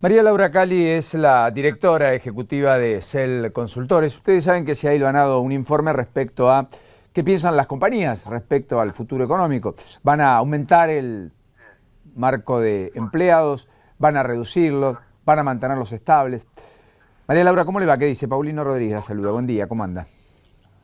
María Laura Cali es la directora ejecutiva de CEL Consultores. Ustedes saben que se ha hilvanado un informe respecto a qué piensan las compañías respecto al futuro económico. ¿Van a aumentar el marco de empleados? ¿Van a reducirlos? ¿Van a mantenerlos estables? María Laura, ¿cómo le va? ¿Qué dice? Paulino Rodríguez la saluda. Buen día, ¿cómo anda?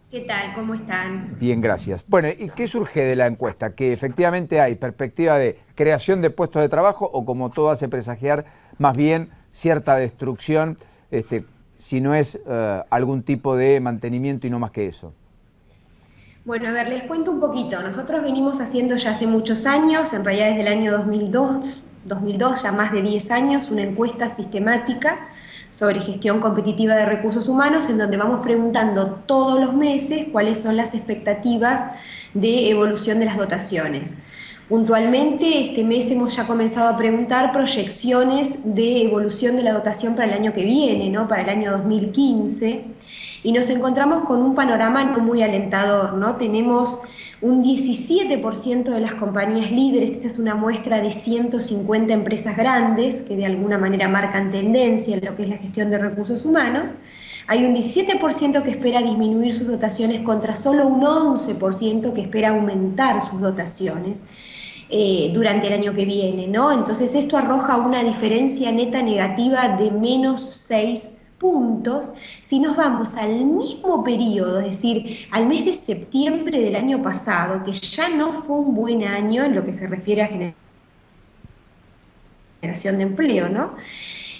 ¿Qué tal? ¿Cómo están? Bien, gracias. Bueno, ¿y qué surge de la encuesta? ¿Que efectivamente hay perspectiva de creación de puestos de trabajo o, como todo hace presagiar, más bien cierta destrucción, si no es algún tipo de mantenimiento y no más que eso? Bueno, a ver, les cuento un poquito. Nosotros venimos haciendo ya hace muchos años, en realidad desde el año 2002, ya más de 10 años, una encuesta sistemática sobre gestión competitiva de recursos humanos, en donde vamos preguntando todos los meses cuáles son las expectativas de evolución de las dotaciones. Puntualmente, este mes hemos ya comenzado a preguntar proyecciones de evolución de la dotación para el año que viene, ¿no? Para el año 2015, y nos encontramos con un panorama no muy alentador, ¿no? Tenemos un 17% de las compañías líderes, esta es una muestra de 150 empresas grandes que de alguna manera marcan tendencia en lo que es la gestión de recursos humanos. Hay un 17% que espera disminuir sus dotaciones contra solo un 11% que espera aumentar sus dotaciones durante el año que viene, ¿no? Entonces esto arroja una diferencia neta negativa de menos 6 puntos si nos vamos al mismo periodo, es decir, al mes de septiembre del año pasado, que ya no fue un buen año en lo que se refiere a generación de empleo, ¿no?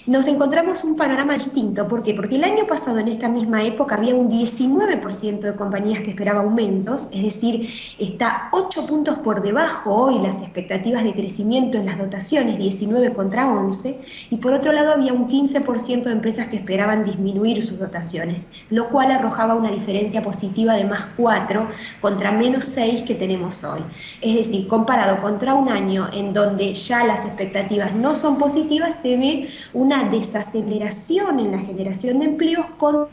Nos encontramos un panorama distinto. ¿Por qué? Porque el año pasado, en esta misma época, había un 19% de compañías que esperaba aumentos, es decir, está 8 puntos por debajo hoy las expectativas de crecimiento en las dotaciones, 19 contra 11, y por otro lado había un 15% de empresas que esperaban disminuir sus dotaciones, lo cual arrojaba una diferencia positiva de más 4 contra menos 6 que tenemos hoy. Es decir, comparado contra un año en donde ya las expectativas no son positivas, se ve una desaceleración en la generación de empleos con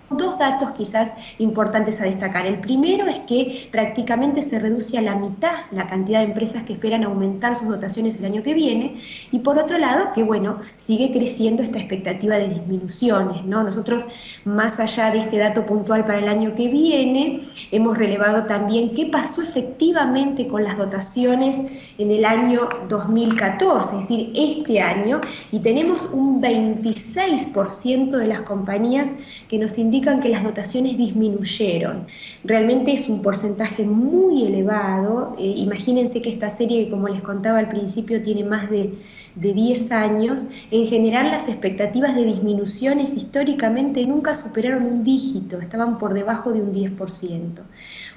dos datos quizás importantes a destacar. El primero es que prácticamente se reduce a la mitad la cantidad de empresas que esperan aumentar sus dotaciones el año que viene, y por otro lado que, bueno, sigue creciendo esta expectativa de disminuciones, ¿no? Nosotros, más allá de este dato puntual para el año que viene, hemos relevado también qué pasó efectivamente con las dotaciones en el año 2014, es decir, este año, y tenemos un 26% de las compañías que nos indican que las dotaciones disminuyeron. Realmente es un porcentaje muy elevado. Imagínense que esta serie, que como les contaba al principio, tiene más de 10 años. En general, las expectativas de disminuciones históricamente nunca superaron un dígito, estaban por debajo de un 10%.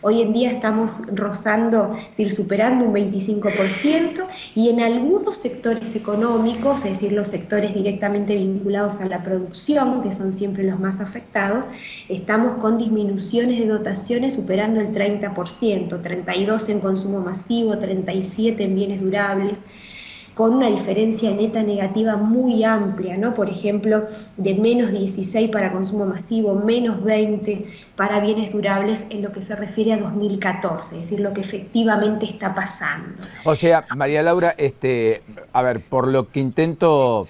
Hoy en día estamos rozando, es decir, superando un 25%, y en algunos sectores económicos, es decir, los sectores directamente vinculados a la producción, que son siempre los más afectados, estamos con disminuciones de dotaciones superando el 30%, 32% en consumo masivo, 37% en bienes durables, con una diferencia neta negativa muy amplia, ¿no? Por ejemplo, de menos 16 para consumo masivo, menos 20 para bienes durables en lo que se refiere a 2014, es decir, lo que efectivamente está pasando. O sea, María Laura, a ver, por lo que intento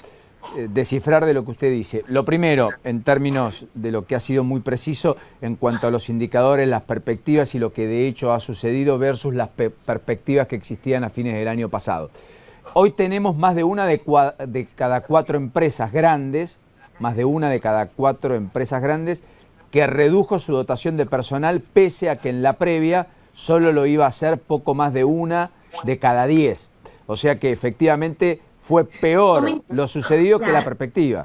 descifrar de lo que usted dice, lo primero, en términos de lo que ha sido muy preciso en cuanto a los indicadores, las perspectivas y lo que de hecho ha sucedido versus las perspectivas que existían a fines del año pasado. Hoy tenemos más de una de cada 4 empresas grandes, que redujo su dotación de personal, pese a que en la previa solo lo iba a hacer poco más de una de cada 10. O sea que efectivamente fue peor lo sucedido que la perspectiva.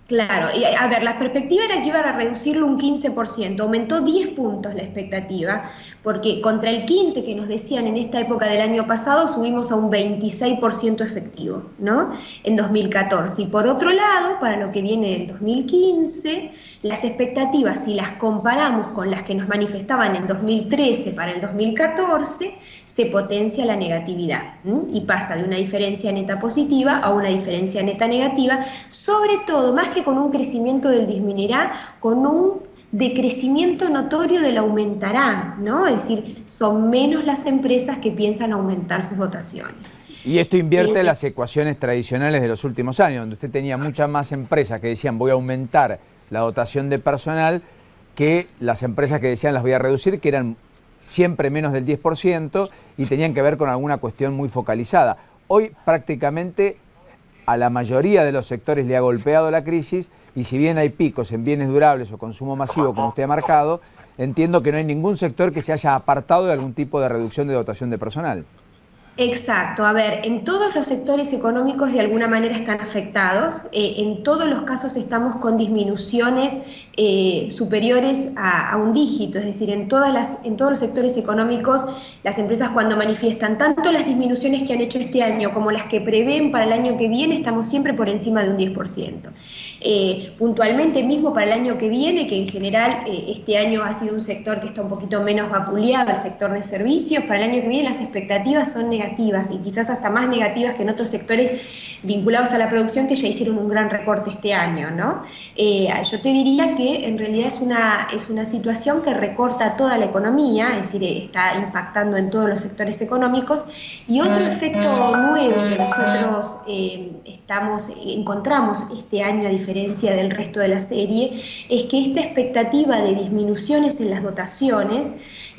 Claro, y a ver, la perspectiva era que iban a reducirlo un 15%, aumentó 10 puntos la expectativa, porque contra el 15% que nos decían en esta época del año pasado, subimos a un 26% efectivo, ¿no? En 2014. Y por otro lado, para lo que viene del 2015, las expectativas, si las comparamos con las que nos manifestaban en 2013 para el 2014, se potencia la negatividad, y pasa de una diferencia neta positiva a una diferencia neta negativa, sobre todo, más que con un crecimiento del disminuirá, con un decrecimiento notorio del aumentará, ¿no? Es decir, son menos las empresas que piensan aumentar sus dotaciones. Y esto invierte las ecuaciones tradicionales de los últimos años, donde usted tenía muchas más empresas que decían voy a aumentar la dotación de personal que las empresas que decían las voy a reducir, que eran siempre menos del 10% y tenían que ver con alguna cuestión muy focalizada. Hoy prácticamente a la mayoría de los sectores le ha golpeado la crisis y si bien hay picos en bienes durables o consumo masivo, como usted ha marcado, entiendo que no hay ningún sector que se haya apartado de algún tipo de reducción de dotación de personal. Exacto, a ver, en todos los sectores económicos de alguna manera están afectados, en todos los casos estamos con disminuciones superiores a un dígito, es decir, en todos los sectores económicos las empresas cuando manifiestan tanto las disminuciones que han hecho este año como las que prevén para el año que viene, estamos siempre por encima de un 10%. Puntualmente mismo para el año que viene, que en general este año ha sido un sector que está un poquito menos vapuleado, el sector de servicios, para el año que viene las expectativas son negativas y quizás hasta más negativas que en otros sectores vinculados a la producción que ya hicieron un gran recorte este año, ¿no? Yo te diría que en realidad es una situación que recorta toda la economía, es decir, está impactando en todos los sectores económicos y otro efecto nuevo que nosotros encontramos este año a diferencia del resto de la serie es que esta expectativa de disminuciones en las dotaciones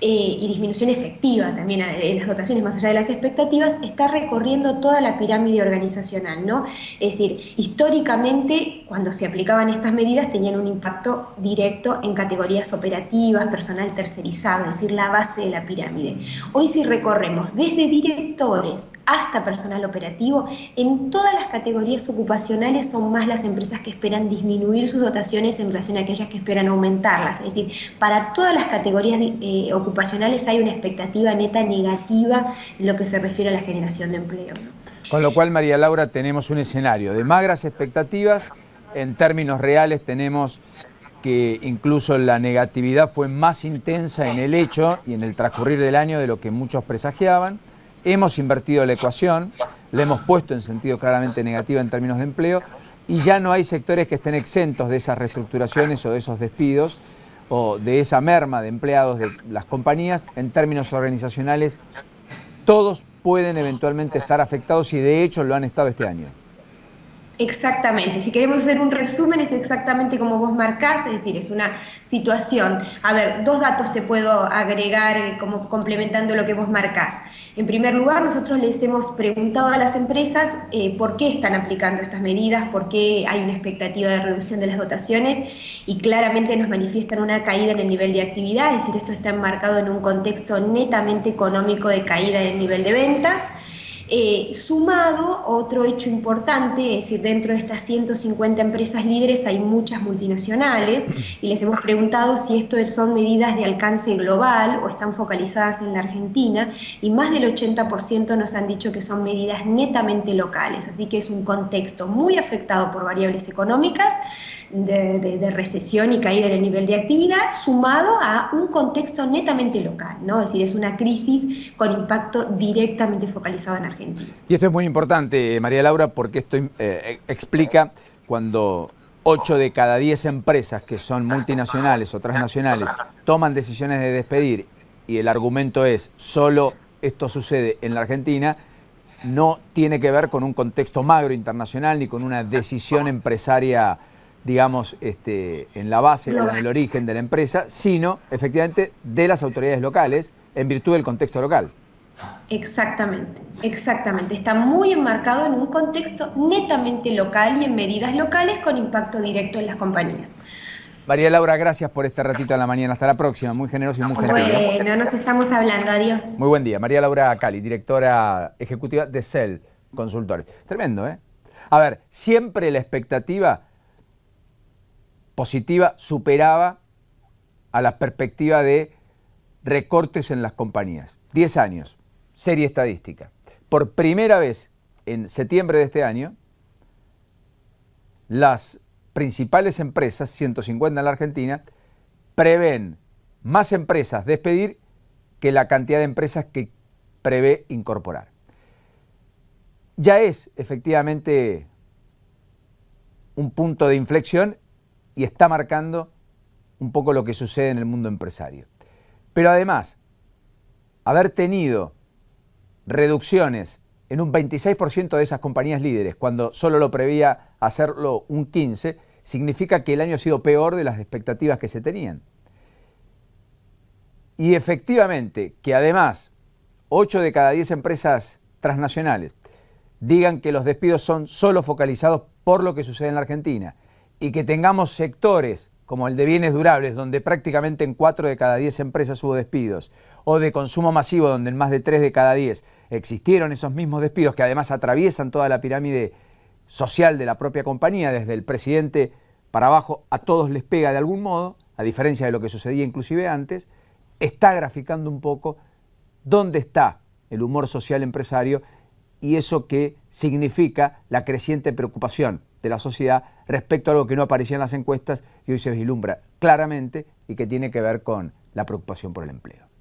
y disminución efectiva también en las dotaciones más allá de las expectativas, está recorriendo toda la pirámide organizacional, ¿no? Es decir, históricamente cuando se aplicaban estas medidas tenían un impacto directo en categorías operativas, personal tercerizado, es decir, la base de la pirámide. Hoy si recorremos desde directores hasta personal operativo, en todas las categorías ocupacionales son más las empresas que esperan disminuir sus dotaciones en relación a aquellas que esperan aumentarlas, es decir, para todas las categorías ocupacionales hay una expectativa neta negativa en lo que se refiere a la generación de empleo, ¿no? Con lo cual, María Laura, tenemos un escenario de magras expectativas. En términos reales tenemos que incluso la negatividad fue más intensa en el hecho y en el transcurrir del año de lo que muchos presagiaban. Hemos invertido la ecuación, la hemos puesto en sentido claramente negativa en términos de empleo y ya no hay sectores que estén exentos de esas reestructuraciones o de esos despidos o de esa merma de empleados de las compañías. En términos organizacionales, todos pueden eventualmente estar afectados y de hecho lo han estado este año. Exactamente, si queremos hacer un resumen es exactamente como vos marcás, es decir, es una situación. A ver, dos datos te puedo agregar como complementando lo que vos marcás. En primer lugar, nosotros les hemos preguntado a las empresas por qué están aplicando estas medidas, por qué hay una expectativa de reducción de las dotaciones y claramente nos manifiestan una caída en el nivel de actividad, es decir, esto está enmarcado en un contexto netamente económico de caída del nivel de ventas. Sumado otro hecho importante, es decir, dentro de estas 150 empresas líderes hay muchas multinacionales y les hemos preguntado si esto son medidas de alcance global o están focalizadas en la Argentina y más del 80% nos han dicho que son medidas netamente locales, así que es un contexto muy afectado por variables económicas, de recesión y caída en el nivel de actividad, sumado a un contexto netamente local, ¿no? Es decir, es una crisis con impacto directamente focalizado en Argentina. Y esto es muy importante, María Laura, porque esto explica cuando 8 de cada 10 empresas que son multinacionales o transnacionales toman decisiones de despedir y el argumento es solo esto sucede en la Argentina, no tiene que ver con un contexto magro internacional ni con una decisión empresaria, digamos, en la base o en el origen de la empresa, sino efectivamente de las autoridades locales en virtud del contexto local. Exactamente, exactamente. Está muy enmarcado en un contexto netamente local y en medidas locales con impacto directo en las compañías. María Laura, gracias por este ratito en la mañana. Hasta la próxima. Muy generoso y muy gentil. Bueno, nos estamos hablando. Adiós. Muy buen día. María Laura Cali, directora ejecutiva de CEL Consultores. Tremendo, ¿eh? A ver, siempre la expectativa positiva superaba a la perspectiva de recortes en las compañías. 10 años, serie estadística. Por primera vez en septiembre de este año, las principales empresas, 150 en la Argentina, prevén más empresas despedir que la cantidad de empresas que prevé incorporar. Ya es efectivamente un punto de inflexión y está marcando un poco lo que sucede en el mundo empresario. Pero además, haber tenido reducciones en un 26% de esas compañías líderes, cuando solo lo prevía hacerlo un 15%, significa que el año ha sido peor de las expectativas que se tenían. Y efectivamente, que además 8 de cada 10 empresas transnacionales digan que los despidos son solo focalizados por lo que sucede en la Argentina y que tengamos sectores como el de bienes durables, donde prácticamente en 4 de cada 10 empresas hubo despidos, o de consumo masivo, donde en más de 3 de cada 10 existieron esos mismos despidos, que además atraviesan toda la pirámide social de la propia compañía, desde el presidente para abajo, a todos les pega de algún modo, a diferencia de lo que sucedía inclusive antes, está graficando un poco dónde está el humor social empresario y eso que significa la creciente preocupación de la sociedad respecto a algo que no aparecía en las encuestas y hoy se vislumbra claramente y que tiene que ver con la preocupación por el empleo.